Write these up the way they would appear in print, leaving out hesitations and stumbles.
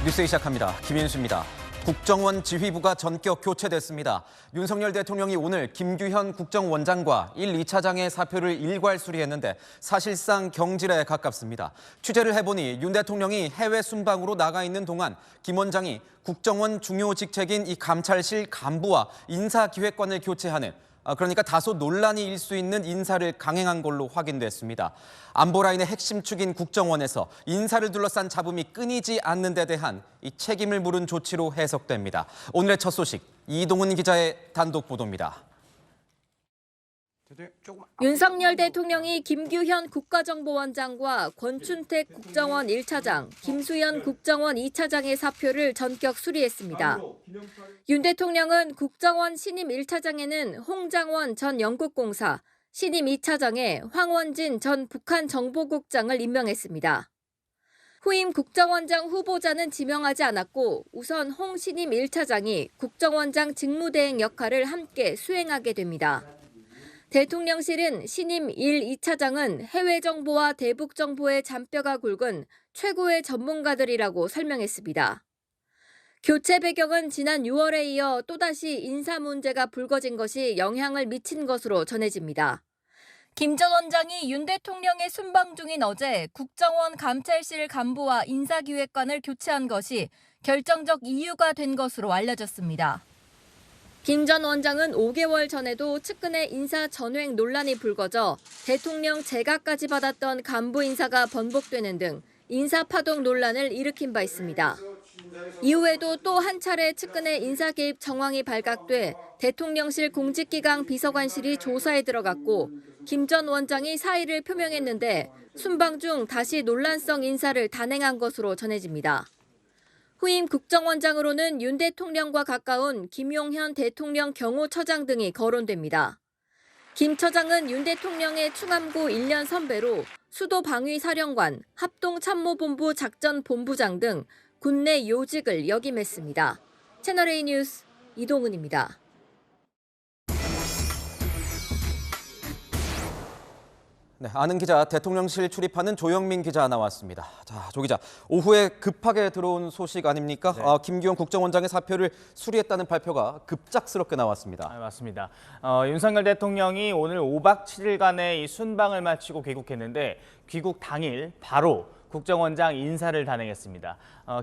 뉴스 시작합니다. 김인수입니다. 국정원 지휘부가 전격 교체됐습니다. 윤석열 대통령이 오늘 김규현 국정원장과 1, 2차장의 사표를 일괄 수리했는데 사실상 경질에 가깝습니다. 취재를 해보니 윤 대통령이 해외 순방으로 나가 있는 동안 김 원장이 국정원 중요 직책인 이 감찰실 간부와 인사기획관을 교체하는 그러니까 다소 논란이 일 수 있는 인사를 강행한 걸로 확인됐습니다. 안보라인의 핵심 축인 국정원에서 인사를 둘러싼 잡음이 끊이지 않는 데 대한 이 책임을 물은 조치로 해석됩니다. 오늘의 첫 소식, 이동훈 기자의 단독 보도입니다. 윤석열 대통령이 김규현 국가정보원장과 권춘택 국정원 1차장, 김수현 국정원 2차장의 사표를 전격 수리했습니다. 윤 대통령은 국정원 신임 1차장에는 홍장원 전 영국공사, 신임 2차장에 황원진 전 북한정보국장을 임명했습니다. 후임 국정원장 후보자는 지명하지 않았고 우선 홍 신임 1차장이 국정원장 직무대행 역할을 함께 수행하게 됩니다. 대통령실은 신임 1, 2차장은 해외 정보와 대북 정보의 잔뼈가 굵은 최고의 전문가들이라고 설명했습니다. 교체 배경은 지난 6월에 이어 또다시 인사 문제가 불거진 것이 영향을 미친 것으로 전해집니다. 김 전 원장이 윤 대통령의 순방 중인 어제 국정원 감찰실 간부와 인사기획관을 교체한 것이 결정적 이유가 된 것으로 알려졌습니다. 김 전 원장은 5개월 전에도 측근의 인사 전횡 논란이 불거져 대통령 재가까지 받았던 간부 인사가 번복되는 등 인사 파동 논란을 일으킨 바 있습니다. 이후에도 또 한 차례 측근의 인사 개입 정황이 발각돼 대통령실 공직기강 비서관실이 조사에 들어갔고 김 전 원장이 사의를 표명했는데 순방 중 다시 논란성 인사를 단행한 것으로 전해집니다. 후임 국정원장으로는 윤 대통령과 가까운 김용현 대통령 경호처장 등이 거론됩니다. 김 처장은 윤 대통령의 충암고 1년 선배로 수도방위사령관, 합동참모본부 작전본부장 등 군내 요직을 역임했습니다. 채널A 뉴스 이동훈입니다. 네, 아는 기자, 대통령실 출입하는 조영민 기자 나왔습니다. 자, 조 기자, 오후에 급하게 들어온 소식 아닙니까? 네. 김규현 국정원장의 사표를 수리했다는 발표가 급작스럽게 나왔습니다. 맞습니다. 윤석열 대통령이 오늘 5박 7일간의 이 순방을 마치고 귀국했는데 귀국 당일 바로 국정원장 인사를 단행했습니다.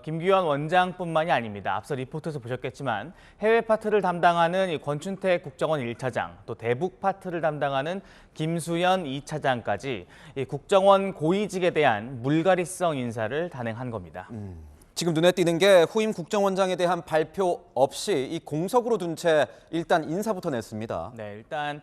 김규현 원장뿐만이 아닙니다. 앞서 리포트에서 보셨겠지만 해외 파트를 담당하는 이 권춘택 국정원 1차장, 또 대북 파트를 담당하는 김수현 2차장까지 이 국정원 고위직에 대한 물갈이성 인사를 단행한 겁니다. 지금 눈에 띄는 게 후임 국정원장에 대한 발표 없이 이 공석으로 둔 채 일단 인사부터 냈습니다. 네, 일단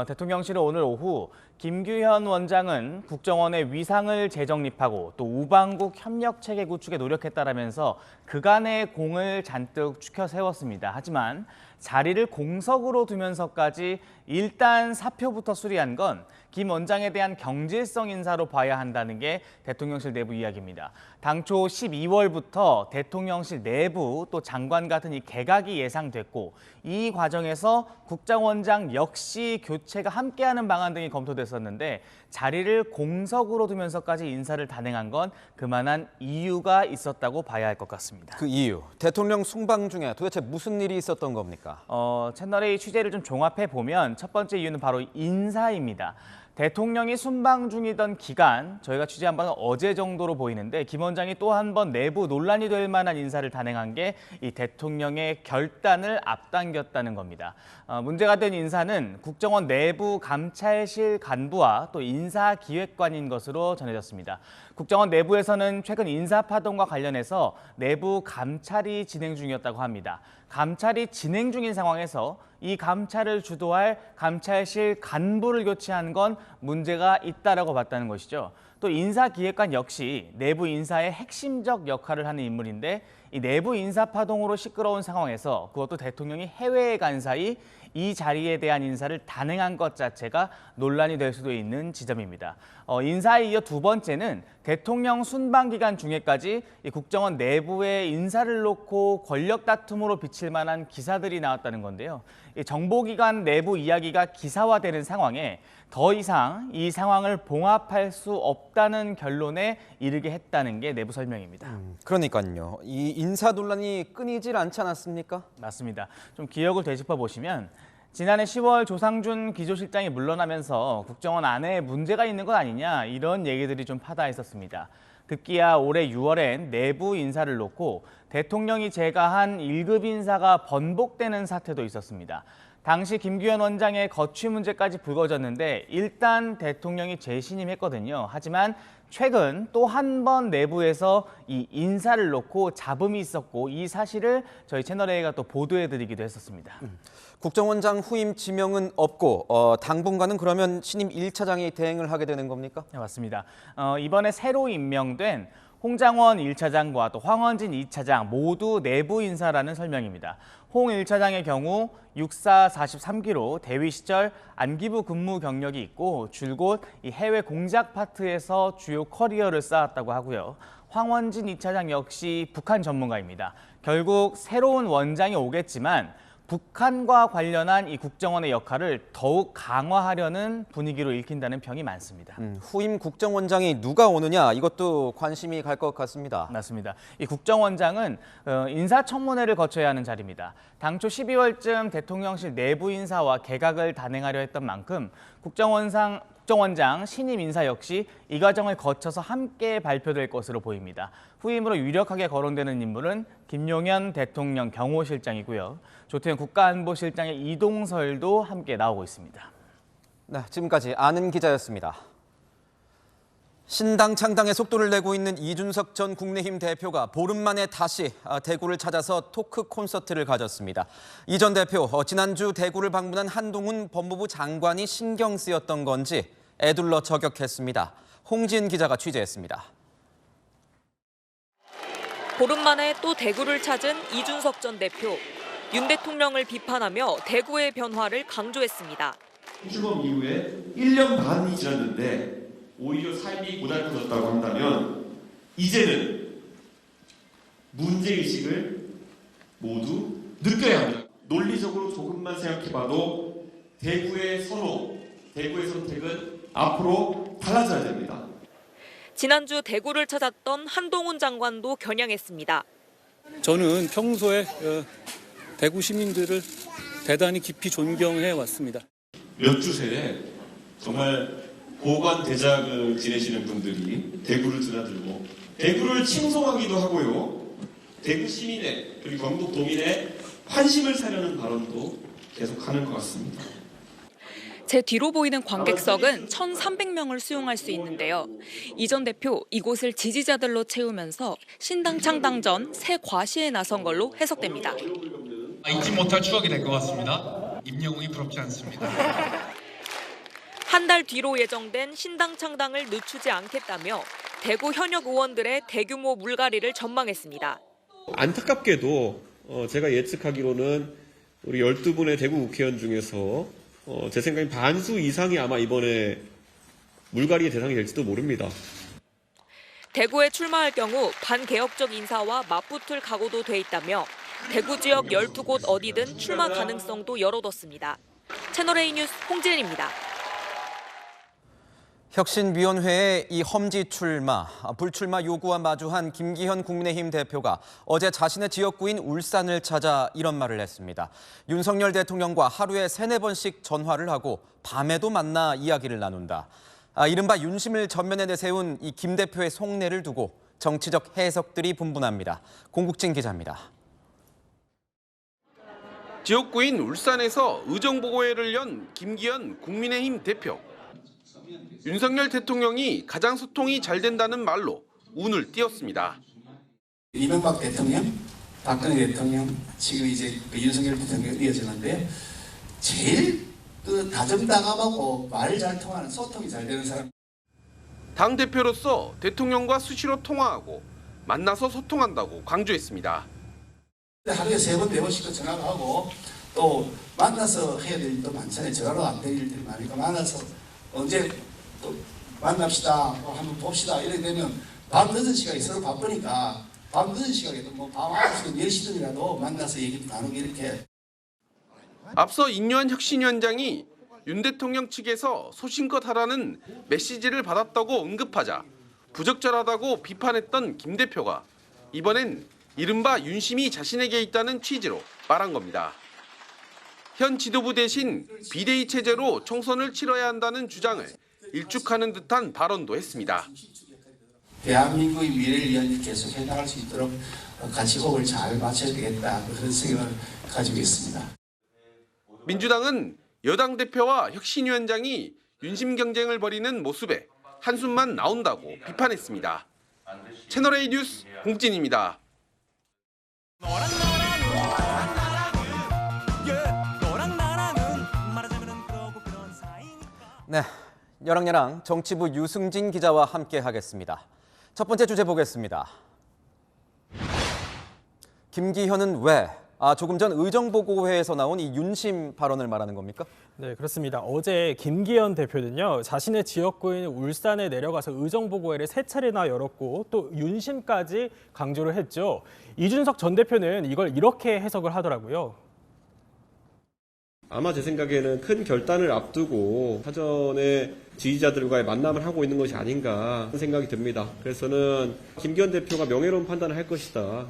대통령실은 오늘 오후 김규현 원장은 국정원의 위상을 재정립하고 또 우방국 협력체계 구축에 노력했다라면서 그간의 공을 잔뜩 추켜 세웠습니다. 하지만 자리를 공석으로 두면서까지 일단 사표부터 수리한 건 김 원장에 대한 경질성 인사로 봐야 한다는 게 대통령실 내부 이야기입니다. 당초 12월부터 대통령실 내부 또 장관 같은 이 개각이 예상됐고 이 과정에서 국정원장 역시 교체가 함께하는 방안 등이 검토됐었는데 자리를 공석으로 두면서까지 인사를 단행한 건 그만한 이유가 있었다고 봐야 할 것 같습니다. 그 이유, 대통령 순방 중에 도대체 무슨 일이 있었던 겁니까? 채널A 취재를 좀 종합해 보면 첫 번째 이유는 바로 인사입니다. 대통령이 순방 중이던 기간 저희가 취재한 바는 어제 정도로 보이는데 김 원장이 또 한 번 내부 논란이 될 만한 인사를 단행한 게 이 대통령의 결단을 앞당겼다는 겁니다. 문제가 된 인사는 국정원 내부 감찰실 간부와 또 인사기획관인 것으로 전해졌습니다. 국정원 내부에서는 최근 인사 파동과 관련해서 내부 감찰이 진행 중이었다고 합니다. 감찰이 진행 중인 상황에서 이 감찰을 주도할 감찰실 간부를 교체한 건 문제가 있다라고 봤다는 것이죠. 또 인사기획관 역시 내부 인사의 핵심적 역할을 하는 인물인데 이 내부 인사 파동으로 시끄러운 상황에서 그것도 대통령이 해외에 간 사이 이 자리에 대한 인사를 단행한 것 자체가 논란이 될 수도 있는 지점입니다. 인사에 이어 두 번째는 대통령 순방 기간 중에까지 이 국정원 내부의 인사를 놓고 권력 다툼으로 비칠 만한 기사들이 나왔다는 건데요. 이 정보기관 내부 이야기가 기사화되는 상황에 더 이상 이 상황을 봉합할 수 없다는 결론에 이르게 했다는 게 내부 설명입니다. 그러니까요. 이 인사 논란이 끊이질 않지 않았습니까? 맞습니다. 좀 기억을 되짚어 보시면 지난해 10월 조상준 기조실장이 물러나면서 국정원 안에 문제가 있는 것 아니냐 이런 얘기들이 좀 파다했었습니다. 급기야 올해 6월엔 내부 인사를 놓고 대통령이 제거한 1급 인사가 번복되는 사태도 있었습니다. 당시 김규현 원장의 거취 문제까지 불거졌는데 일단 대통령이 재신임했거든요. 하지만 최근 또 한 번 내부에서 이 인사를 놓고 잡음이 있었고 이 사실을 저희 채널A가 또 보도해드리기도 했었습니다. 국정원장 후임 지명은 없고 당분간은 그러면 신임 1차장이 대행을 하게 되는 겁니까? 네, 맞습니다. 이번에 새로 임명된 홍장원 1차장과 또 황원진 2차장 모두 내부 인사라는 설명입니다. 홍 1차장의 경우 육사 43기로 대위 시절 안기부 근무 경력이 있고 줄곧 이 해외 공작 파트에서 주요 커리어를 쌓았다고 하고요. 황원진 2차장 역시 북한 전문가입니다. 결국 새로운 원장이 오겠지만 북한과 관련한 이 국정원의 역할을 더욱 강화하려는 분위기로 읽힌다는 평이 많습니다. 후임 국정원장이 누가 오느냐 이것도 관심이 갈 것 같습니다. 맞습니다. 이 국정원장은 인사청문회를 거쳐야 하는 자리입니다. 당초 12월쯤 대통령실 내부 인사와 개각을 단행하려 했던 만큼 국정원장 신임 인사 역시 이 과정을 거쳐서 함께 발표될 것으로 보입니다. 후임으로 유력하게 거론되는 인물은 김용현 대통령 경호실장이고요. 조태현 국가안보실장의 이동설도 함께 나오고 있습니다. 네, 지금까지 아는 기자였습니다. 신당 창당에 속도를 내고 있는 이준석 전 국민의힘 대표가 보름 만에 다시 대구를 찾아서 토크 콘서트를 가졌습니다. 이 전 대표, 지난주 대구를 방문한 한동훈 법무부 장관이 신경 쓰였던 건지 애둘러 저격했습니다. 홍지은 기자가 취재했습니다. 보름 만에 또 대구를 찾은 이준석 전 대표. 윤 대통령을 비판하며 대구의 변화를 강조했습니다. 출범 이후에 1년 반이 지났는데 오히려 삶이 고달퍼졌다고 한다면 이제는 문제의식을 모두 느껴야 합니다. 논리적으로 조금만 생각해봐도 대구의 선호, 대구의 선택은 앞으로 달라져야 됩니다. 지난주 대구를 찾았던 한동훈 장관도 겨냥했습니다. 저는 평소에 대구 시민들을 대단히 깊이 존경해 왔습니다. 몇 주 새에 정말 고관 대작을 지내시는 분들이 대구를 드나들고 대구를 칭송하기도 하고요. 대구 시민의 그리고 경북 도민의 환심을 사려는 발언도 계속하는 것 같습니다. 제 뒤로 보이는 관객석은 1,300명을 수용할 수 있는데요. 이 전 대표 이곳을 지지자들로 채우면서 신당 창당 전 새 과시에 나선 걸로 해석됩니다. 잊지 못할 추억이 될 것 같습니다. 임영웅이 부럽지 않습니다. 한 달 뒤로 예정된 신당 창당을 늦추지 않겠다며 대구 현역 의원들의 대규모 물갈이를 전망했습니다. 안타깝게도 제가 예측하기로는 우리 12분의 대구 국회의원 중에서 제 생각엔 반수 이상이 아마 이번에 물갈이의 대상이 될지도 모릅니다. 대구에 출마할 경우 반개혁적 인사와 맞붙을 각오도 돼 있다며 대구 지역 12곳 어디든 출마 가능성도 열어뒀습니다. 채널A 뉴스 홍지은입니다. 혁신위원회의 이 험지 출마, 불출마 요구와 마주한 김기현 국민의힘 대표가 어제 자신의 지역구인 울산을 찾아 이런 말을 했습니다. 윤석열 대통령과 하루에 3-4번씩 전화를 하고 밤에도 만나 이야기를 나눈다. 이른바 윤심을 전면에 내세운 이 김 대표의 속내를 두고 정치적 해석들이 분분합니다. 공국진 기자입니다. 지역구인 울산에서 의정보고회를 연 김기현 국민의힘 대표. 윤석열 대통령이 가장 소통이 잘 된다는 말로 운을 띄웠습니다. 이명박 대통령, 박근혜 대통령, 지금 이제 윤석열 대통령이 이어지는데 제일 다정다감하고 말을 잘 통하는 소통이 잘 되는 사람. 당대표로서 대통령과 수시로 통화하고 만나서 소통한다고 강조했습니다. 하루에 3번, 4번씩 전화를 하고 또 만나서 해야 될 일도 많잖아요. 전화로 안 될 일들이 많으니까 만나서 언제 또 만납시다, 한번 봅시다 이렇게 되면 밤 늦은 시간에 서로 바쁘니까 밤 늦은 시간에도 밤 9시, 10시든이라도 만나서 얘기도 나누고 이렇게. 앞서 인요한 혁신위원장이 윤 대통령 측에서 소신껏 하라는 메시지를 받았다고 언급하자 부적절하다고 비판했던 김 대표가 이번엔 이른바 윤심이 자신에게 있다는 취지로 말한 겁니다. 현 지도부 대신 비대위 체제로 총선을 치러야 한다는 주장을 일축하는 듯한 발언도 했습니다. 대한민국의 미래를 위한 계속 해나갈 수 있도록 같이 호흡을 잘 맞춰야 되겠다 그런 생각을 가지고 있습니다. 민주당은 여당 대표와 혁신위원장이 윤심 경쟁을 벌이는 모습에 한숨만 나온다고 비판했습니다. 채널A 뉴스 공진입니다. 네, 여랑야랑 정치부 유승진 기자와 함께하겠습니다. 첫 번째 주제 보겠습니다. 김기현은 왜? 조금 전 의정보고회에서 나온 이 윤심 발언을 말하는 겁니까? 네, 그렇습니다. 어제 김기현 대표는요, 자신의 지역구인 울산에 내려가서 의정보고회를 3차례나 열었고 또 윤심까지 강조를 했죠. 이준석 전 대표는 이걸 이렇게 해석을 하더라고요. 아마 제 생각에는 큰 결단을 앞두고 사전에 지지자들과의 만남을 하고 있는 것이 아닌가 하는 생각이 듭니다. 그래서는 김기현 대표가 명예로운 판단을 할 것이다.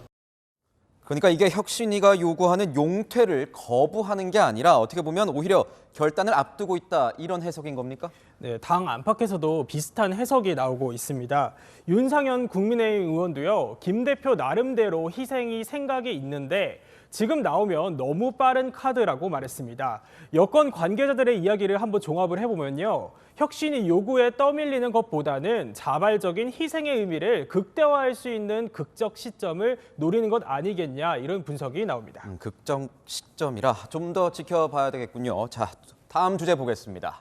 그러니까 이게 혁신위가 요구하는 용퇴를 거부하는 게 아니라 어떻게 보면 오히려 결단을 앞두고 있다 이런 해석인 겁니까? 네, 당 안팎에서도 비슷한 해석이 나오고 있습니다. 윤상현 국민의힘 의원도요, 김 대표 나름대로 희생이 생각이 있는데 지금 나오면 너무 빠른 카드라고 말했습니다. 여권 관계자들의 이야기를 한번 종합을 해보면요. 혁신이 요구에 떠밀리는 것보다는 자발적인 희생의 의미를 극대화할 수 있는 극적 시점을 노리는 것 아니겠냐 이런 분석이 나옵니다. 극적 시점이라 좀 더 지켜봐야 되겠군요. 자, 다음 주제 보겠습니다.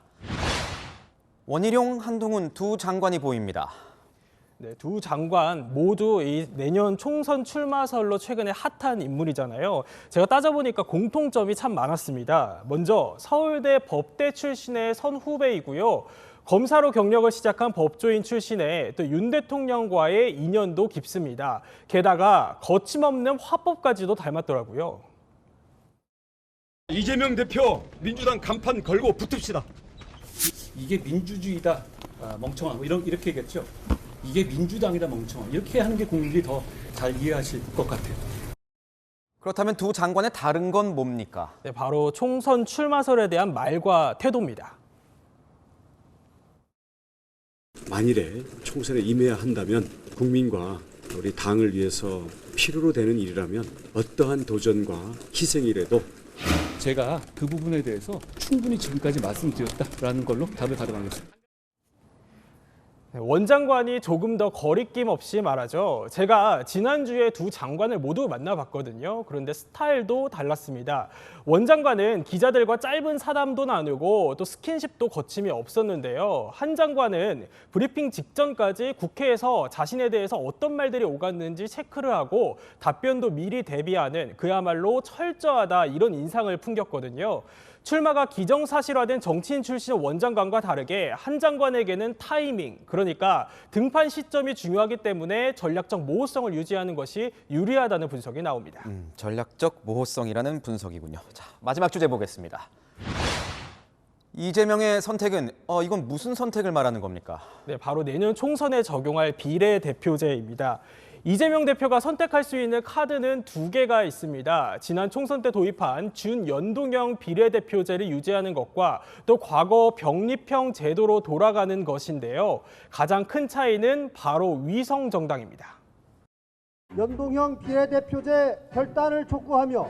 원희룡, 한동훈 두 장관이 보입니다. 네, 두 장관 모두 이 내년 총선 출마설로 최근에 핫한 인물이잖아요. 제가 따져보니까 공통점이 참 많았습니다. 먼저 서울대 법대 출신의 선후배이고요. 검사로 경력을 시작한 법조인 출신의 또 윤 대통령과의 인연도 깊습니다. 게다가 거침없는 화법까지도 닮았더라고요. 이재명 대표 민주당 간판 걸고 붙읍시다. 이게 민주주의다, 멍청하고 이렇게 얘기했죠. 이게 민주당이다, 멍청하. 이렇게 하는 게 국민들이 더 잘 이해하실 것 같아요. 그렇다면 두 장관의 다른 건 뭡니까? 네, 바로 총선 출마설에 대한 말과 태도입니다. 만일에 총선에 임해야 한다면 국민과 우리 당을 위해서 필요로 되는 일이라면 어떠한 도전과 희생이라도 제가 그 부분에 대해서 충분히 지금까지 말씀드렸다라는 걸로 답을 가져가겠습니다. 원 장관이 조금 더 거리낌 없이 말하죠. 제가 지난주에 두 장관을 모두 만나봤거든요. 그런데 스타일도 달랐습니다. 원 장관은 기자들과 짧은 사담도 나누고 또 스킨십도 거침이 없었는데요. 한 장관은 브리핑 직전까지 국회에서 자신에 대해서 어떤 말들이 오갔는지 체크를 하고 답변도 미리 대비하는 그야말로 철저하다 이런 인상을 풍겼거든요. 출마가 기정사실화된 정치인 출신 원 장관과 다르게 한 장관에게는 타이밍, 그러니까 등판 시점이 중요하기 때문에 전략적 모호성을 유지하는 것이 유리하다는 분석이 나옵니다. 전략적 모호성이라는 분석이군요. 자, 마지막 주제 보겠습니다. 이재명의 선택은 이건 무슨 선택을 말하는 겁니까? 네, 바로 내년 총선에 적용할 비례대표제입니다. 이재명 대표가 선택할 수 있는 카드는 2개가 있습니다. 지난 총선 때 도입한 준연동형 비례대표제를 유지하는 것과 또 과거 병립형 제도로 돌아가는 것인데요. 가장 큰 차이는 바로 위성정당입니다. 연동형 비례대표제 결단을 촉구하며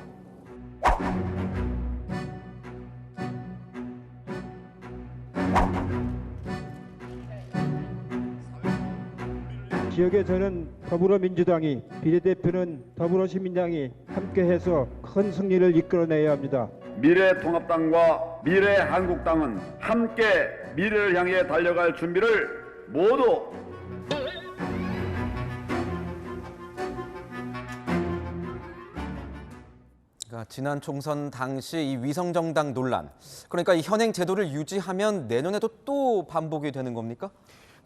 지역에서는 더불어민주당이, 비례대표는 더불어시민당이 함께해서 큰 승리를 이끌어내야 합니다. 미래통합당과 미래한국당은 함께 미래를 향해 달려갈 준비를 모두 지난 총선 당시 이 위성정당 논란, 그러니까 이 현행 제도를 유지하면 내년에도 또 반복이 되는 겁니까?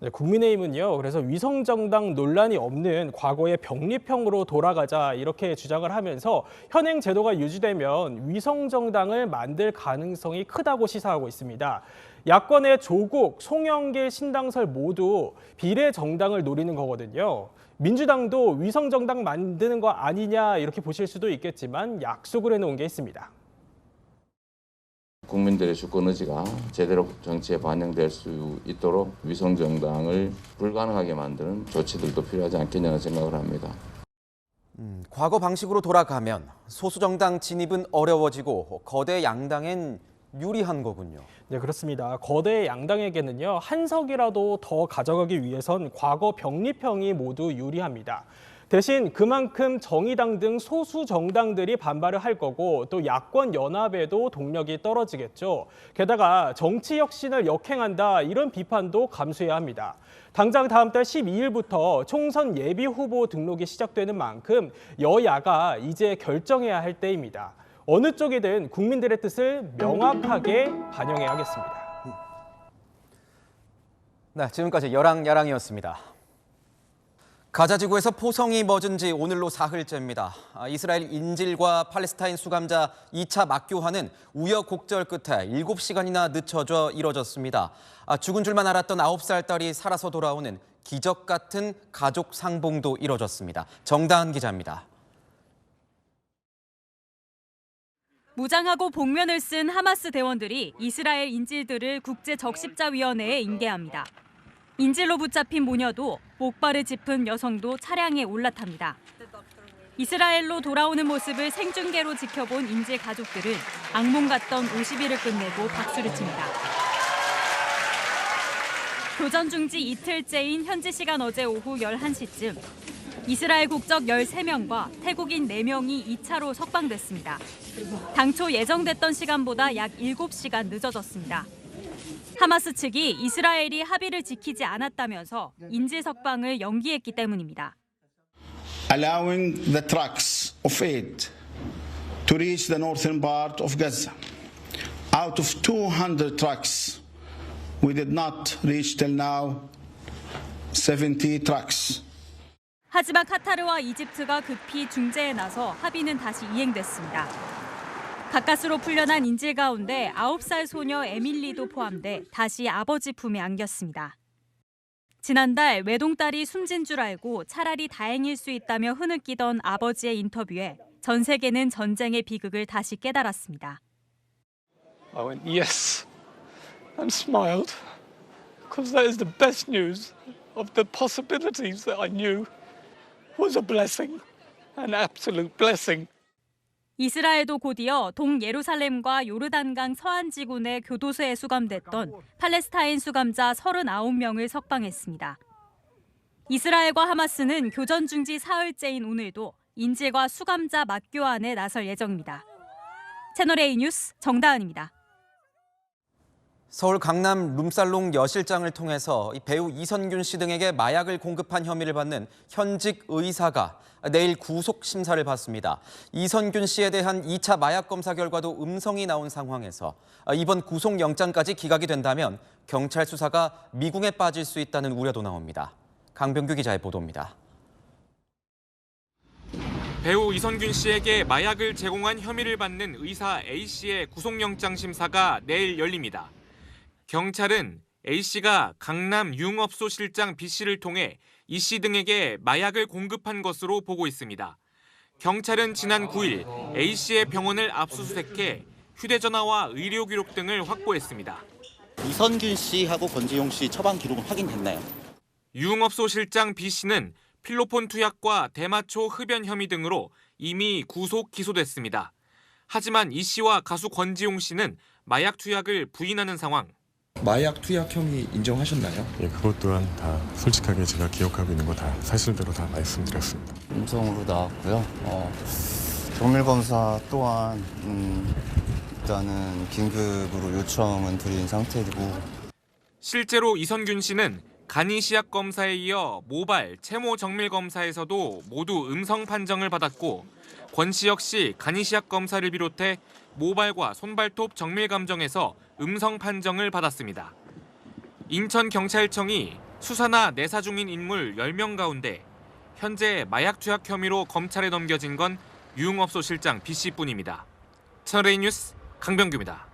네, 국민의힘은요, 그래서 위성정당 논란이 없는 과거의 병립형으로 돌아가자 이렇게 주장을 하면서 현행 제도가 유지되면 위성정당을 만들 가능성이 크다고 시사하고 있습니다. 야권의 조국, 송영길 신당설 모두 비례정당을 노리는 거거든요. 민주당도 위성정당 만드는 거 아니냐 이렇게 보실 수도 있겠지만 약속을 해놓은 게 있습니다. 국민들의 주권 의지가 제대로 정치에 반영될 수 있도록 위성정당을 불가능하게 만드는 조치들도 필요하지 않겠냐는 생각을 합니다. 과거 방식으로 돌아가면 소수정당 진입은 어려워지고 거대 양당엔 유리한 거군요. 네, 그렇습니다. 거대 양당에게는요, 한 석이라도 더 가져가기 위해선 과거 병립형이 모두 유리합니다. 대신 그만큼 정의당 등 소수 정당들이 반발을 할 거고 또 야권 연합에도 동력이 떨어지겠죠. 게다가 정치 혁신을 역행한다 이런 비판도 감수해야 합니다. 당장 다음 달 12일부터 총선 예비 후보 등록이 시작되는 만큼 여야가 이제 결정해야 할 때입니다. 어느 쪽이든 국민들의 뜻을 명확하게 반영해야 하겠습니다. 네, 지금까지 여랑야랑이었습니다. 가자 지구에서 포성이 멎은 지 오늘로 사흘째입니다. 이스라엘 인질과 팔레스타인 수감자 2차 막교환은 우여곡절 끝에 7시간이나 늦춰져 이뤄졌습니다. 죽은 줄만 알았던 9살 딸이 살아서 돌아오는 기적 같은 가족 상봉도 이뤄졌습니다. 정다은 기자입니다. 무장하고 복면을 쓴 하마스 대원들이 이스라엘 인질들을 국제적십자위원회에 인계합니다. 인질로 붙잡힌 모녀도 목발을 짚은 여성도 차량에 올라탑니다. 이스라엘로 돌아오는 모습을 생중계로 지켜본 인질 가족들은 악몽 같던 50일을 끝내고 박수를 칩니다. 교전 중지 이틀째인 현지 시간 어제 오후 11시쯤 이스라엘 국적 13명과 태국인 4명이 2차로 석방됐습니다. 당초 예정됐던 시간보다 약 7시간 늦어졌습니다. 하마스 측이 이스라엘이 합의를 지키지 않았다면서 인질 석방을 연기했기 때문입니다. Allowing the trucks of aid to reach the northern part of Gaza. Out of 200 trucks, we did not reach till now 70 trucks. 하지만 카타르와 이집트가 급히 중재에 나서 합의는 다시 이행됐습니다. 가까스로 풀려난 인질 가운데 9살 소녀 에밀리도 포함돼 다시 아버지 품에 안겼습니다. 지난달 외동딸이 숨진 줄 알고 차라리 다행일 수 있다며 흐느끼던 아버지의 인터뷰에 전 세계는 전쟁의 비극을 다시 깨달았습니다. I went yes and smiled because that is the best news of the possibilities that I knew was a blessing, an absolute blessing. 이스라엘도 곧이어 동예루살렘과 요르단강 서안지군의 교도소에 수감됐던 팔레스타인 수감자 39명을 석방했습니다. 이스라엘과 하마스는 교전 중지 사흘째인 오늘도 인질과 수감자 맞교환에 나설 예정입니다. 채널A 뉴스 정다은입니다. 서울 강남 룸살롱 여실장을 통해서 배우 이선균 씨 등에게 마약을 공급한 혐의를 받는 현직 의사가 내일 구속 심사를 받습니다. 이선균 씨에 대한 2차 마약 검사 결과도 음성이 나온 상황에서 이번 구속영장까지 기각이 된다면 경찰 수사가 미궁에 빠질 수 있다는 우려도 나옵니다. 강병규 기자의 보도입니다. 배우 이선균 씨에게 마약을 제공한 혐의를 받는 의사 A씨의 구속영장 심사가 내일 열립니다. 경찰은 A씨가 강남 융업소 실장 B씨를 통해 이씨 등에게 마약을 공급한 것으로 보고 있습니다. 경찰은 지난 9일 A씨의 병원을 압수수색해 휴대전화와 의료 기록 등을 확보했습니다. 이선균 씨하고 권지용 씨 처방 기록은 확인됐나요? 융업소 실장 B씨는 필로폰 투약과 대마초 흡연 혐의 등으로 이미 구속 기소됐습니다. 하지만 이 씨와 가수 권지용 씨는 마약 투약을 부인하는 상황. 마약 투약 혐의 인정하셨나요? 예, 그것 또한 다 솔직하게 제가 기억하고 있는 거 다 사실대로 다 말씀드렸습니다. 음성으로 나왔고요. 정밀 검사 또한 일단은 긴급으로 요청은 드린 상태이고. 실제로 이선균 씨는 간이 시약 검사에 이어 모발, 채모 정밀 검사에서도 모두 음성 판정을 받았고 권 씨 역시 간이 시약 검사를 비롯해 모발과 손발톱 정밀 감정에서 음성 판정을 받았습니다. 인천경찰청이 수사나 내사 중인 인물 10명 가운데 현재 마약 투약 혐의로 검찰에 넘겨진 건 유흥업소 실장 B씨뿐입니다. 채널A 뉴스 강병규입니다.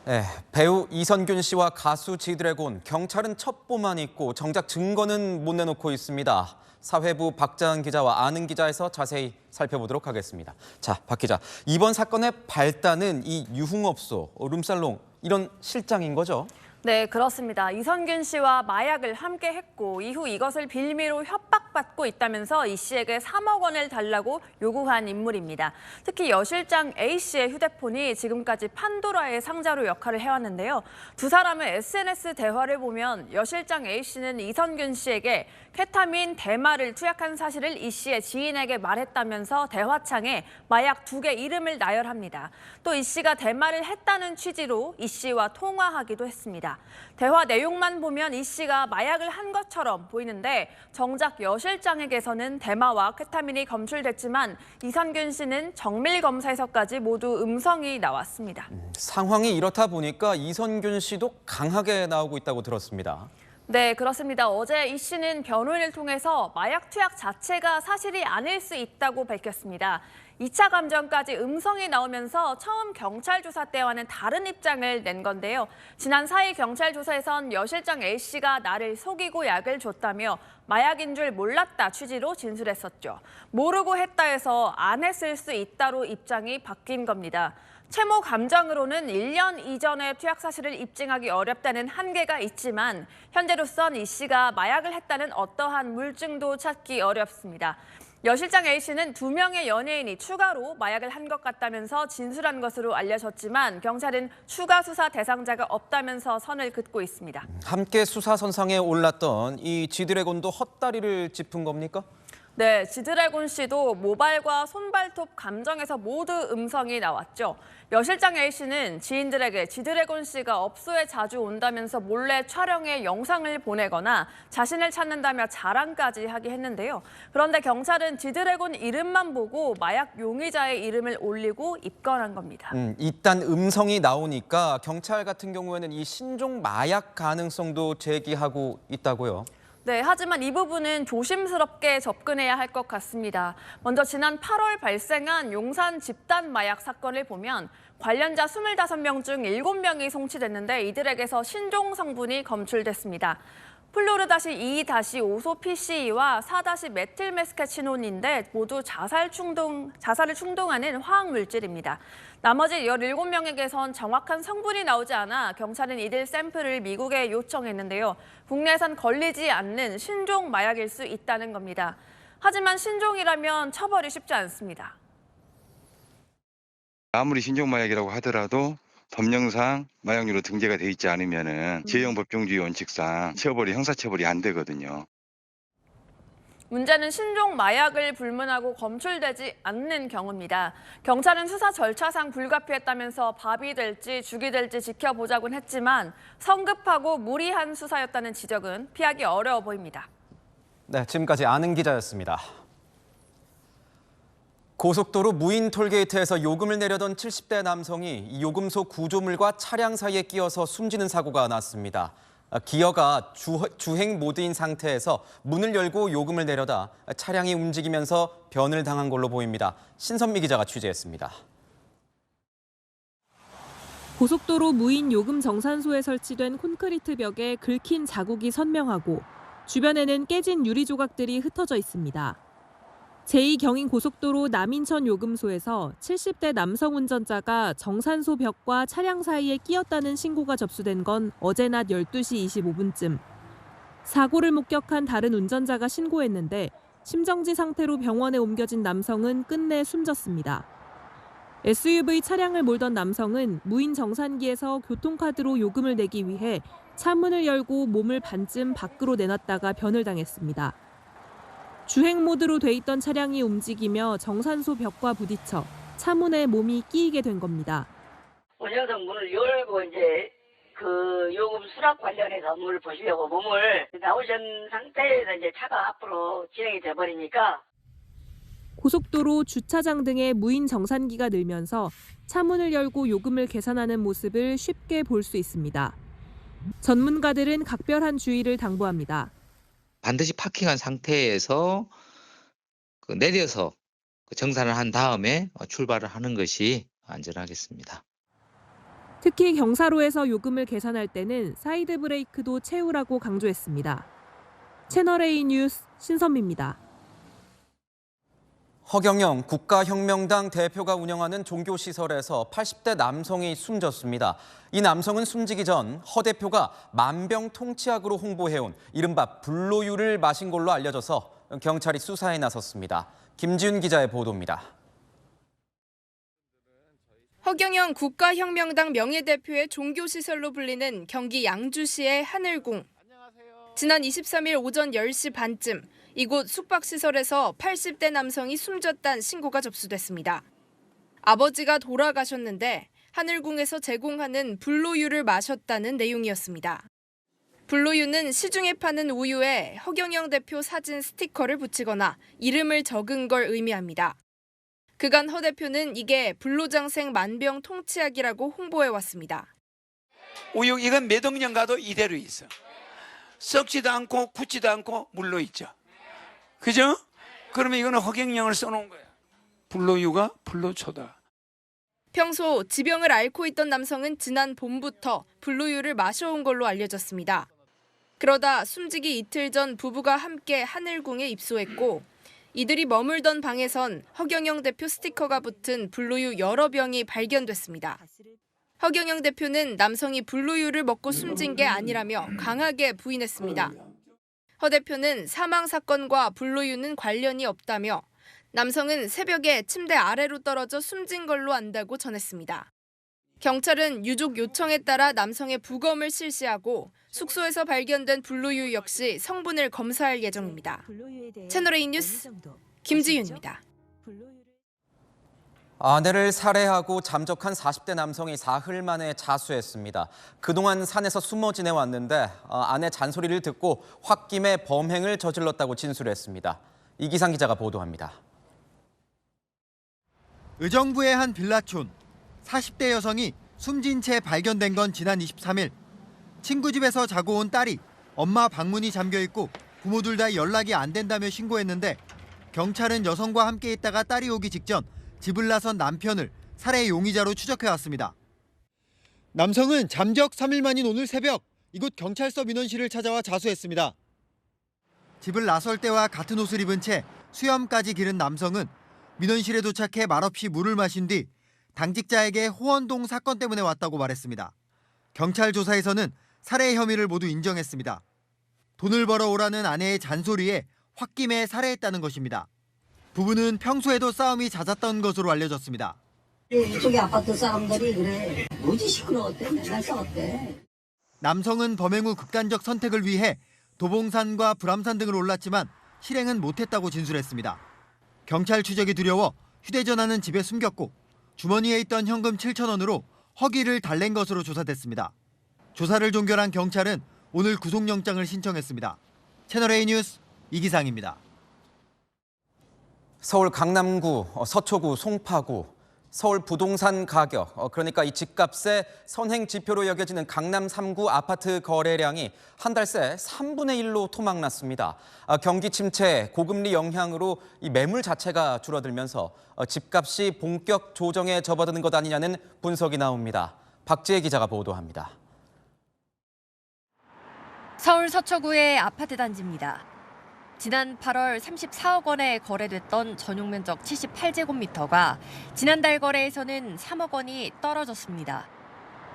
네, 배우 이선균 씨와 가수 지드래곤, 경찰은 첩보만 있고 정작 증거는 못 내놓고 있습니다. 사회부 박자은 기자와 아는 기자에서 자세히 살펴보도록 하겠습니다. 자, 박 기자, 이번 사건의 발단은 이 유흥업소, 룸살롱 이런 실장인 거죠? 네, 그렇습니다. 이선균 씨와 마약을 함께 했고 이후 이것을 빌미로 협박받고 있다면서 이 씨에게 3억 원을 달라고 요구한 인물입니다. 특히 여 실장 A 씨의 휴대폰이 지금까지 판도라의 상자로 역할을 해왔는데요. 두 사람의 SNS 대화를 보면 여 실장 A 씨는 이선균 씨에게 케타민, 대마를 투약한 사실을 이 씨의 지인에게 말했다면서 대화창에 마약 2개 이름을 나열합니다. 또 이 씨가 대마를 했다는 취지로 이 씨와 통화하기도 했습니다. 대화 내용만 보면 이 씨가 마약을 한 것처럼 보이는데 정작 여 실장에게서는 대마와 케타민이 검출됐지만 이선균 씨는 정밀 검사에서까지 모두 음성이 나왔습니다. 상황이 이렇다 보니까 이선균 씨도 강하게 나오고 있다고 들었습니다. 네, 그렇습니다. 어제 이 씨는 변호인을 통해서 마약 투약 자체가 사실이 아닐 수 있다고 밝혔습니다. 2차 감정까지 음성이 나오면서 처음 경찰 조사 때와는 다른 입장을 낸 건데요. 지난 4일 경찰 조사에선 여 실장 A 씨가 나를 속이고 약을 줬다며 마약인 줄 몰랐다 취지로 진술했었죠. 모르고 했다 해서 안 했을 수 있다로 입장이 바뀐 겁니다. 채모 감정으로는 1년 이전의 투약 사실을 입증하기 어렵다는 한계가 있지만 현재로선 이 씨가 마약을 했다는 어떠한 물증도 찾기 어렵습니다. 여 실장 A 씨는 2명의 연예인이 추가로 마약을 한 것 같다면서 진술한 것으로 알려졌지만 경찰은 추가 수사 대상자가 없다면서 선을 긋고 있습니다. 함께 수사선상에 올랐던 이 지드래곤도 헛다리를 짚은 겁니까? 네, 지드래곤 씨도 모발과 손발톱 감정에서 모두 음성이 나왔죠. 여 실장 A 씨는 지인들에게 지드래곤 씨가 업소에 자주 온다면서 몰래 촬영해 영상을 보내거나 자신을 찾는다며 자랑까지 하게 했는데요. 그런데 경찰은 지드래곤 이름만 보고 마약 용의자의 이름을 올리고 입건한 겁니다. 일단 음성이 나오니까 경찰 같은 경우에는 이 신종 마약 가능성도 제기하고 있다고요. 네, 하지만 이 부분은 조심스럽게 접근해야 할 것 같습니다. 먼저 지난 8월 발생한 용산 집단 마약 사건을 보면 관련자 25명 중 7명이 송치됐는데 이들에게서 신종 성분이 검출됐습니다. 플로르다시-2-5소 PCE와 4-메틸메스케치논인데 모두 자살을 충동하는 화학 물질입니다. 나머지 17명에게선 정확한 성분이 나오지 않아 경찰은 이들 샘플을 미국에 요청했는데요. 국내에선 걸리지 않는 신종 마약일 수 있다는 겁니다. 하지만 신종이라면 처벌이 쉽지 않습니다. 아무리 신종 마약이라고 하더라도 법령상 마약류로 등재가 돼 있지 않으면은 지형 법정주의 원칙상 처벌이 형사처벌이 안 되거든요. 문제는 신종 마약을 불문하고 검출되지 않는 경우입니다. 경찰은 수사 절차상 불가피했다면서 밥이 될지 죽이 될지 지켜보자곤 했지만 성급하고 무리한 수사였다는 지적은 피하기 어려워 보입니다. 네, 지금까지 아는 기자였습니다. 고속도로 무인 톨게이트에서 요금을 내려던 70대 남성이 요금소 구조물과 차량 사이에 끼어서 숨지는 사고가 났습니다. 기어가 주행 모드인 상태에서 문을 열고 요금을 내려다 차량이 움직이면서 변을 당한 걸로 보입니다. 신선미 기자가 취재했습니다. 고속도로 무인 요금 정산소에 설치된 콘크리트 벽에 긁힌 자국이 선명하고 주변에는 깨진 유리 조각들이 흩어져 있습니다. 제2경인고속도로 남인천 요금소에서 70대 남성 운전자가 정산소 벽과 차량 사이에 끼었다는 신고가 접수된 건 어제 낮 12시 25분쯤. 사고를 목격한 다른 운전자가 신고했는데 심정지 상태로 병원에 옮겨진 남성은 끝내 숨졌습니다. SUV 차량을 몰던 남성은 무인 정산기에서 교통카드로 요금을 내기 위해 차문을 열고 몸을 반쯤 밖으로 내놨다가 변을 당했습니다. 주행 모드로 돼 있던 차량이 움직이며 정산소 벽과 부딪혀 차문에 몸이 끼이게 된 겁니다. 운영석 문을 열고 이제 그 요금 수락 관련해서 문을 보시려고 몸을 나오신 상태에서 이제 차가 앞으로 진행이 돼버리니까 고속도로, 주차장 등의 무인 정산기가 늘면서 차문을 열고 요금을 계산하는 모습을 쉽게 볼 수 있습니다. 전문가들은 각별한 주의를 당부합니다. 반드시 파킹한 상태에서 내려서 정산을 한 다음에 출발을 하는 것이 안전하겠습니다. 특히 경사로에서 요금을 계산할 때는 사이드 브레이크도 채우라고 강조했습니다. 채널A 뉴스 신선미입니다. 허경영 국가혁명당 대표가 운영하는 종교시설에서 80대 남성이 숨졌습니다. 이 남성은 숨지기 전 허 대표가 만병통치약으로 홍보해온 이른바 불로유를 마신 걸로 알려져서 경찰이 수사에 나섰습니다. 김지윤 기자의 보도입니다. 허경영 국가혁명당 명예대표의 종교시설로 불리는 경기 양주시의 하늘궁. 지난 23일 오전 10시 반쯤 이곳 숙박시설에서 80대 남성이 숨졌다는 신고가 접수됐습니다. 아버지가 돌아가셨는데 하늘궁에서 제공하는 불로유를 마셨다는 내용이었습니다. 불로유는 시중에 파는 우유에 허경영 대표 사진 스티커를 붙이거나 이름을 적은 걸 의미합니다. 그간 허 대표는 이게 불로장생 만병통치약이라고 홍보해왔습니다. 우유 이건 몇 억년 가도 이대로 있어. 썩지도 않고 굳지도 않고 물로 있죠. 그죠? 그러면 이거는 허경영을 써놓은 거야. 불로유가 불로초다. 평소 지병을 앓고 있던 남성은 지난 봄부터 불로유를 마셔온 걸로 알려졌습니다. 그러다 숨지기 이틀 전 부부가 함께 하늘궁에 입소했고 이들이 머물던 방에선 허경영 대표 스티커가 붙은 불로유 여러 병이 발견됐습니다. 허경영 대표는 남성이 불로유를 먹고 숨진 게 아니라며 강하게 부인했습니다. 허 대표는 사망 사건과 불로유는 관련이 없다며 남성은 새벽에 침대 아래로 떨어져 숨진 걸로 안다고 전했습니다. 경찰은 유족 요청에 따라 남성의 부검을 실시하고 숙소에서 발견된 불로유 역시 성분을 검사할 예정입니다. 채널A 뉴스 김지윤입니다. 아내를 살해하고 잠적한 40대 남성이 사흘 만에 자수했습니다. 그동안 산에서 숨어 지내왔는데 아내 잔소리를 듣고 홧김에 범행을 저질렀다고 진술했습니다. 이기상 기자가 보도합니다. 의정부의 한 빌라촌. 40대 여성이 숨진 채 발견된 건 지난 23일. 친구 집에서 자고 온 딸이 엄마 방문이 잠겨있고 부모들 다 연락이 안 된다며 신고했는데 경찰은 여성과 함께 있다가 딸이 오기 직전 집을 나선 남편을 살해 용의자로 추적해왔습니다. 남성은 잠적 3일 만인 오늘 새벽 이곳 경찰서 민원실을 찾아와 자수했습니다. 집을 나설 때와 같은 옷을 입은 채 수염까지 기른 남성은 민원실에 도착해 말없이 물을 마신 뒤 당직자에게 호원동 사건 때문에 왔다고 말했습니다. 경찰 조사에서는 살해 혐의를 모두 인정했습니다. 돈을 벌어오라는 아내의 잔소리에 홧김에 살해했다는 것입니다. 부부는 평소에도 싸움이 잦았던 것으로 알려졌습니다. 이쪽에 아파트 사람들이 그래. 뭐지 시끄러웠대. 맨날 싸웠대. 남성은 범행 후 극단적 선택을 위해 도봉산과 불암산 등을 올랐지만 실행은 못했다고 진술했습니다. 경찰 추적이 두려워 휴대전화는 집에 숨겼고 주머니에 있던 현금 7,000원으로 허기를 달랜 것으로 조사됐습니다. 조사를 종결한 경찰은 오늘 구속영장을 신청했습니다. 채널A 뉴스 이기상입니다. 서울 강남구, 서초구, 송파구, 서울 부동산 가격, 그러니까 이 집값의 선행 지표로 여겨지는 강남 3구 아파트 거래량이 한 달 새 3분의 1로 토막났습니다. 경기 침체, 고금리 영향으로 이 매물 자체가 줄어들면서 집값이 본격 조정에 접어드는 것 아니냐는 분석이 나옵니다. 박지혜 기자가 보도합니다. 서울 서초구의 아파트 단지입니다. 지난 8월 34억 원에 거래됐던 전용 면적 78제곱미터가 지난달 거래에서는 3억 원이 떨어졌습니다.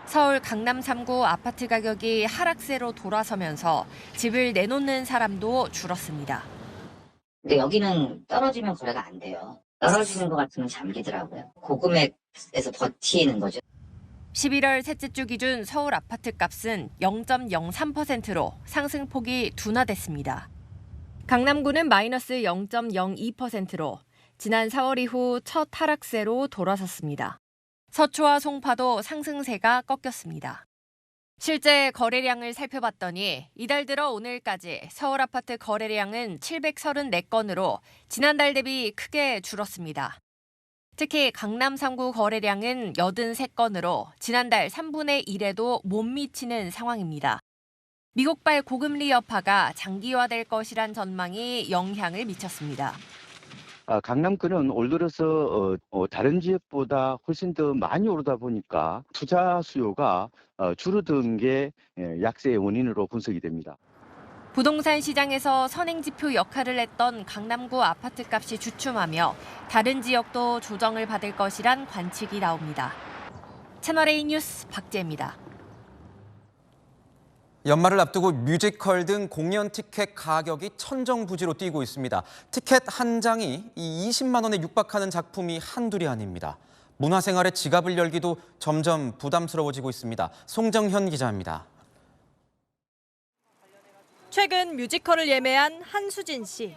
서울 강남 3구 아파트 가격이 하락세로 돌아서면서 집을 내놓는 사람도 줄었습니다. 근데 여기는 떨어지면 거래가 안 돼요. 떨어지는 것 같으면 잠기더라고요. 고금액에서 버티는 거죠. 11월 셋째 주 기준 서울 아파트 값은 0.03%로 상승폭이 둔화됐습니다. 강남구는 마이너스 0.02%로 지난 4월 이후 첫 하락세로 돌아섰습니다. 서초와 송파도 상승세가 꺾였습니다. 실제 거래량을 살펴봤더니 이달 들어 오늘까지 서울 아파트 거래량은 734건으로 지난달 대비 크게 줄었습니다. 특히 강남 3구 거래량은 83건으로 지난달 3분의 1에도 못 미치는 상황입니다. 미국발 고금리 여파가 장기화될 것이란 전망이 영향을 미쳤습니다. 강남권은 올 들어서 다른 지역보다 훨씬 더 많이 오르다 보니까 투자 수요가 줄어든 게 약세의 원인으로 분석이 됩니다. 부동산 시장에서 선행지표 역할을 했던 강남구 아파트값이 주춤하며 다른 지역도 조정을 받을 것이란 관측이 나옵니다. 채널A 뉴스 박재입니다. 연말을 앞두고 뮤지컬 등 공연 티켓 가격이 천정부지로 뛰고 있습니다. 티켓 한 장이 20만 원에 육박하는 작품이 한둘이 아닙니다. 문화생활의 지갑을 열기도 점점 부담스러워지고 있습니다. 송정현 기자입니다. 최근 뮤지컬을 예매한 한수진 씨.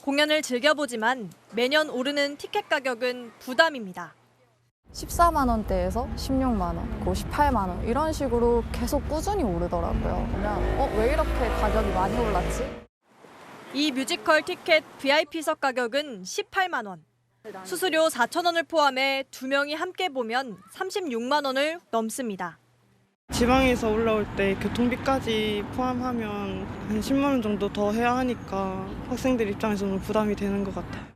공연을 즐겨보지만 매년 오르는 티켓 가격은 부담입니다. 14만 원대에서 16만 원, 18만 원 이런 식으로 계속 꾸준히 오르더라고요. 그냥 왜 이렇게 가격이 많이 올랐지? 이 뮤지컬 티켓 VIP석 가격은 18만 원. 수수료 4천 원을 포함해 2명이 함께 보면 36만 원을 넘습니다. 지방에서 올라올 때 교통비까지 포함하면 한 10만 원 정도 더 해야 하니까 학생들 입장에서는 부담이 되는 것 같아요.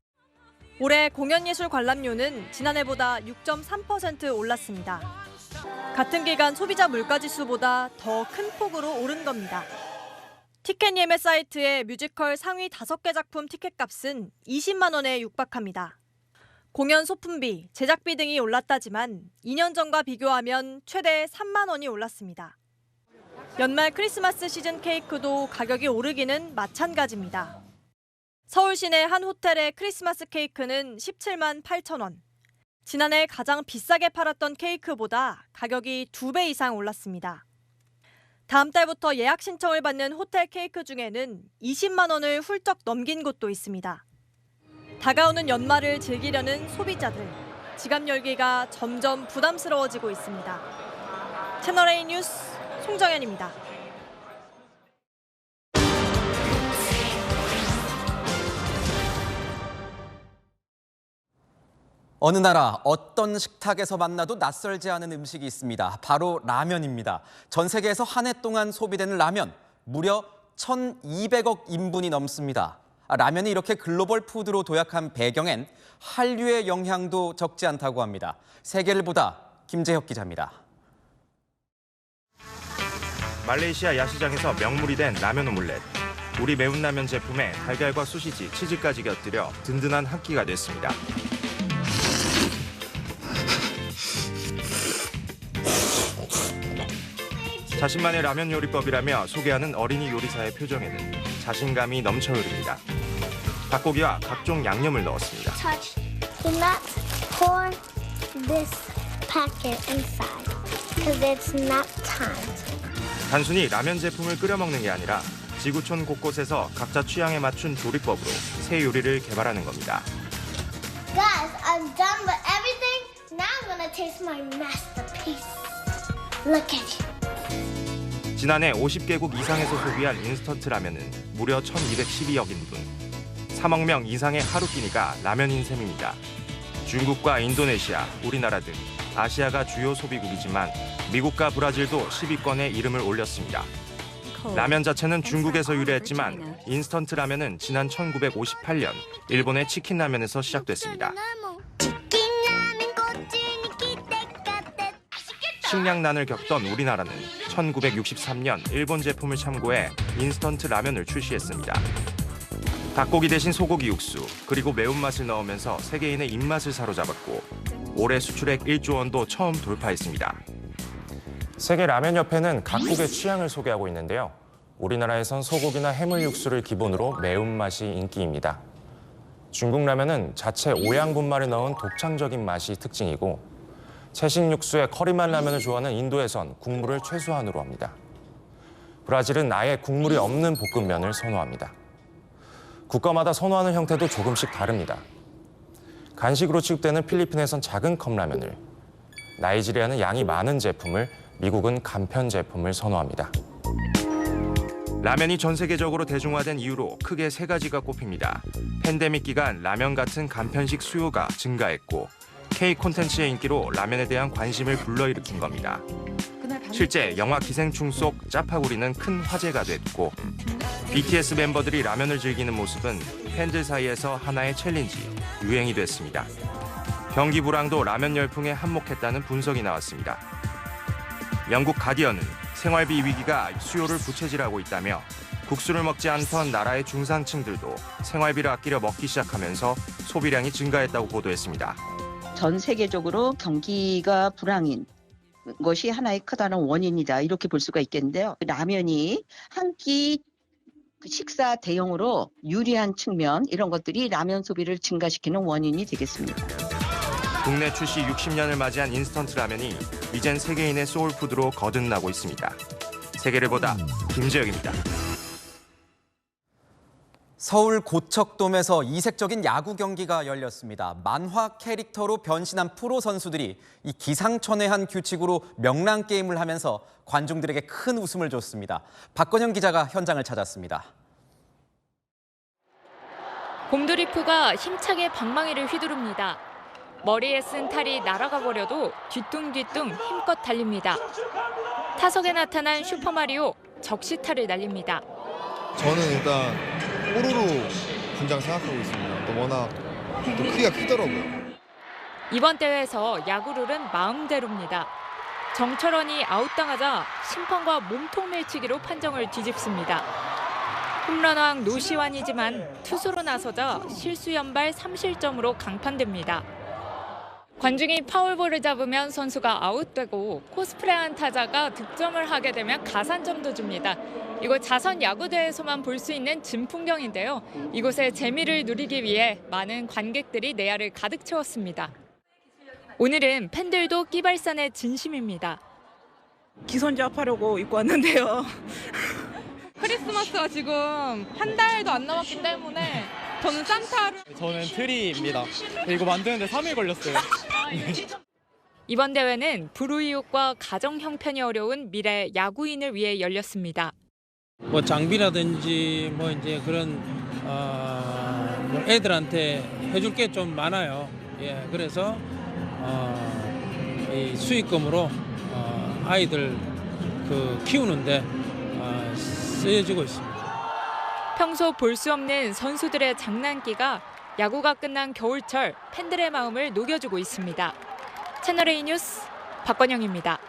올해 공연예술 관람료는 지난해보다 6.3% 올랐습니다. 같은 기간 소비자 물가지수보다 더 큰 폭으로 오른 겁니다. 티켓 예매 사이트의 뮤지컬 상위 5개 작품 티켓값은 20만 원에 육박합니다. 공연 소품비, 제작비 등이 올랐다지만 2년 전과 비교하면 최대 3만 원이 올랐습니다. 연말 크리스마스 시즌 케이크도 가격이 오르기는 마찬가지입니다. 서울 시내 한 호텔의 크리스마스 케이크는 17만 8천 원. 지난해 가장 비싸게 팔았던 케이크보다 가격이 2배 이상 올랐습니다. 다음 달부터 예약 신청을 받는 호텔 케이크 중에는 20만 원을 훌쩍 넘긴 곳도 있습니다. 다가오는 연말을 즐기려는 소비자들, 지갑 열기가 점점 부담스러워지고 있습니다. 채널A 뉴스 송정현입니다. 어느 나라 어떤 식탁에서 만나도 낯설지 않은 음식이 있습니다. 바로 라면입니다. 전 세계에서 한 해 동안 소비되는 라면 무려 1,200억 인분이 넘습니다. 라면이 이렇게 글로벌 푸드로 도약한 배경엔 한류의 영향도 적지 않다고 합니다. 세계를 보다 김재혁 기자입니다. 말레이시아 야시장에서 명물이 된 라면 오믈렛. 우리 매운 라면 제품에 달걀과 소시지, 치즈까지 곁들여 든든한 한 끼가 됐습니다. 자신만의 라면 요리법이라며 소개하는 어린이 요리사의 표정에는 자신감이 넘쳐 흐릅니다. 닭고기와 각종 양념을 넣었습니다. Touch the nut, pour this packet inside, because it's nut time. 단순히 라면 제품을 끓여 먹는 게 아니라 지구촌 곳곳에서 각자 취향에 맞춘 조리법으로 새 요리를 개발하는 겁니다. Guys, I'm done with everything. Now I'm gonna taste my masterpiece. Look at you. 지난해 50개국 이상에서 소비한 인스턴트 라면은 무려 1,212억 인분. 3억 명 이상의 하루 끼니가 라면인 셈입니다. 중국과 인도네시아, 우리나라 등 아시아가 주요 소비국이지만 미국과 브라질도 10위권에 이름을 올렸습니다. 라면 자체는 중국에서 유래했지만 인스턴트 라면은 지난 1958년 일본의 치킨 라면에서 시작됐습니다. 식량난을 겪던 우리나라는 1963년 일본 제품을 참고해 인스턴트 라면을 출시했습니다. 닭고기 대신 소고기 육수, 그리고 매운맛을 넣으면서 세계인의 입맛을 사로잡았고 올해 수출액 1조 원도 처음 돌파했습니다. 세계 라면협회는 각국의 취향을 소개하고 있는데요. 우리나라에선 소고기나 해물 육수를 기본으로 매운맛이 인기입니다. 중국 라면은 자체 오양분말을 넣은 독창적인 맛이 특징이고 채식 육수에 커리맛 라면을 좋아하는 인도에선 국물을 최소한으로 합니다. 브라질은 아예 국물이 없는 볶음면을 선호합니다. 국가마다 선호하는 형태도 조금씩 다릅니다. 간식으로 취급되는 필리핀에선 작은 컵라면을, 나이지리아는 양이 많은 제품을, 미국은 간편 제품을 선호합니다. 라면이 전 세계적으로 대중화된 이유로 크게 세 가지가 꼽힙니다. 팬데믹 기간 라면 같은 간편식 수요가 증가했고, K 콘텐츠의 인기로 라면에 대한 관심을 불러일으킨 겁니다. 실제 영화 기생충 속 짜파구리는 큰 화제가 됐고, BTS 멤버들이 라면을 즐기는 모습은 팬들 사이에서 하나의 챌린지, 유행이 됐습니다. 경기 불황도 라면 열풍에 한몫했다는 분석이 나왔습니다. 영국 가디언은 생활비 위기가 수요를 부채질하고 있다며, 국수를 먹지 않던 나라의 중산층들도 생활비를 아끼려 먹기 시작하면서 소비량이 증가했다고 보도했습니다. 전 세계적으로 경기가 불황인 것이 하나의 크다는 원인이다, 이렇게 볼 수가 있겠는데요. 라면이 한 끼 식사 대용으로 유리한 측면, 이런 것들이 라면 소비를 증가시키는 원인이 되겠습니다. 국내 출시 60년을 맞이한 인스턴트 라면이 이젠 세계인의 소울푸드로 거듭나고 있습니다. 세계를 보다 김재혁입니다. 서울 고척돔에서 이색적인 야구 경기가 열렸습니다. 만화 캐릭터로 변신한 프로 선수들이 이 기상천외한 규칙으로 명랑 게임을 하면서 관중들에게 큰 웃음을 줬습니다. 박건영 기자가 현장을 찾았습니다. 곰돌이푸가 힘차게 방망이를 휘두릅니다. 머리에 쓴 탈이 날아가 버려도 뒤뚱뒤뚱 힘껏 달립니다. 타석에 나타난 슈퍼마리오, 적시타를 날립니다. 저는 일단 뽀로로 분장 생각하고 있습니다. 또 워낙 또 크기가 크더라고요. 이번 대회에서 야구룰은 마음대로입니다. 정철원이 아웃당하자 심판과 몸통 밀치기로 판정을 뒤집습니다. 홈런왕 노시환이지만 투수로 나서자 실수 연발 3실점으로 강판됩니다. 관중이 파울볼을 잡으면 선수가 아웃되고, 코스프레한 타자가 득점을 하게 되면 가산점도 줍니다. 이곳 자선 야구대에서만 볼 수 있는 진풍경인데요. 이곳의 재미를 누리기 위해 많은 관객들이 내야를 가득 채웠습니다. 오늘은 팬들도 끼발산의 진심입니다. 기선제압 하려고 입고 왔는데요. 크리스마스가 지금 한 달도 안 남았기 때문에 저는 산타를... 저는 트리입니다. 이거 만드는데 3일 걸렸어요. 이번 대회는 불우이웃과 가정 형편이 어려운 미래 야구인을 위해 열렸습니다. 뭐 장비라든지 뭐 이제 그런 뭐 애들한테 해줄 게 좀 많아요. 예, 그래서 이 수익금으로 아이들 키우는데 쓰여지고 있습니다. 평소 볼 수 없는 선수들의 장난기가 야구가 끝난 겨울철 팬들의 마음을 녹여주고 있습니다. 채널A 뉴스 박건영입니다.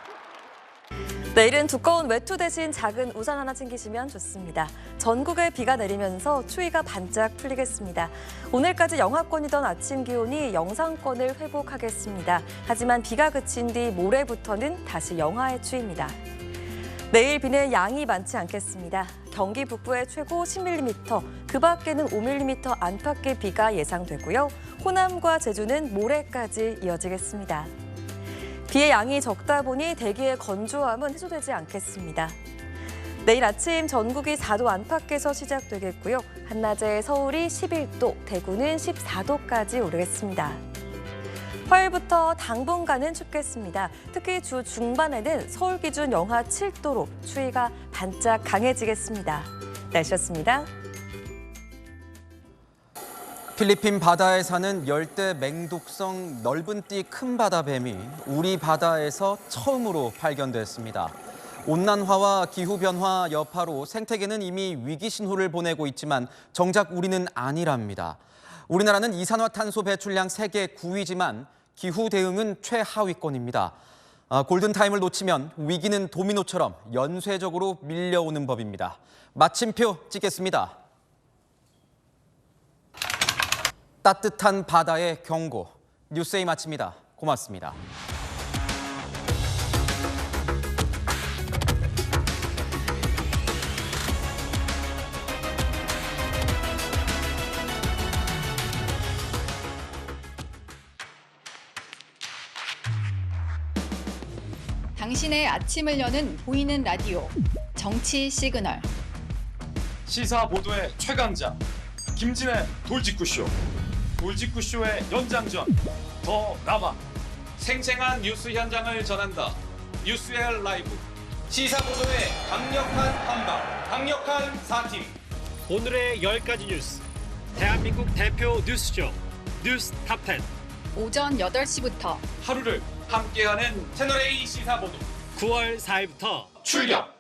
내일은 두꺼운 외투 대신 작은 우산 하나 챙기시면 좋습니다. 전국에 비가 내리면서 추위가 반짝 풀리겠습니다. 오늘까지 영하권이던 아침 기온이 영상권을 회복하겠습니다. 하지만 비가 그친 뒤 모레부터는 다시 영하의 추위입니다. 내일 비는 양이 많지 않겠습니다. 경기 북부에 최고 10mm, 그 밖에는 5mm 안팎의 비가 예상되고요. 호남과 제주는 모레까지 이어지겠습니다. 비의 양이 적다 보니 대기의 건조함은 해소되지 않겠습니다. 내일 아침 전국이 4도 안팎에서 시작되겠고요. 한낮에 서울이 11도, 대구는 14도까지 오르겠습니다. 화요일부터 당분간은 춥겠습니다. 특히 주 중반에는 서울 기준 영하 7도로 추위가 반짝 강해지겠습니다. 날씨였습니다. 필리핀 바다에 사는 열대 맹독성 넓은 띠 큰 바다뱀이 우리 바다에서 처음으로 발견됐습니다. 온난화와 기후변화 여파로 생태계는 이미 위기 신호를 보내고 있지만 정작 우리는 아니랍니다. 우리나라는 이산화탄소 배출량 세계 9위지만 기후 대응은 최하위권입니다. 골든타임을 놓치면 위기는 도미노처럼 연쇄적으로 밀려오는 법입니다. 마침표 찍겠습니다. 따뜻한 바다의 경고. 뉴스에이 마칩니다. 고맙습니다. 당신의 아침을 여는 보이는 라디오 정치 시그널. 시사 보도의 최강자 김진의 돌직구쇼. 돌직구쇼의 연장전 더 나바. 생생한 뉴스 현장을 전한다. 뉴스엘 라이브. 시사 보도의 강력한 한방, 강력한 4팀. 오늘의 10가지 뉴스. 대한민국 대표 뉴스죠. 뉴스 탑10. 오전 8시부터 하루를 함께하는 채널A 시사 보도. 9월 4일부터 출격.